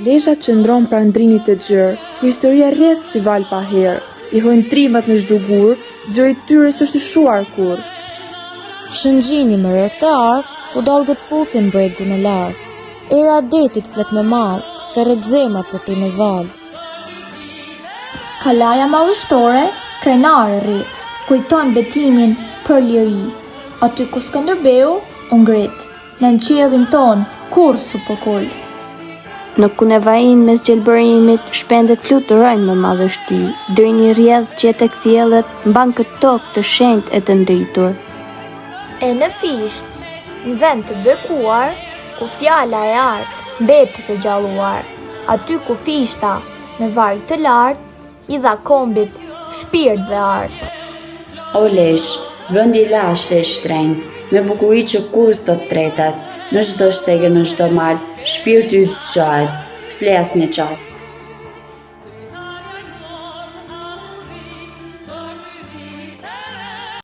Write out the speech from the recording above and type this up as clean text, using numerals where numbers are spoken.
Lesha qëndron pranë drinit të gjerë, ku historia rrjedh si val pa herë, I hojnë trimat në çdo gur, zëri I tyre s'është shuar kur. Shëngjini më rreth të ark, ku dalgët puthin bregu në larg. Era detit flet me mall, therret zemra për ti në val. Kalaja madhështore, krenare rri, kujton betimin për liri. Aty ku Skënderbeu u ngrit, në qiellin ton kur su përkull. Në Kunevain mes gjelbërimit, shpendet fluturojnë me madhështi, drini rrjedh që tek thjellet mban këtë tokë të shenjtë e të ndritur. E në fisht, në vend të bekuar, ku fjala e artë mbetet e gjalluar, aty ku fishta me varg të lartë, I dha kombit shpirt dhe artë. O lesh, vendi I lashtë e shtrenjtë, me bukuri që kur s'do të tretat, në çdo shtege, në çdo mal, shpirti yt zgjahet, s'fles një çast.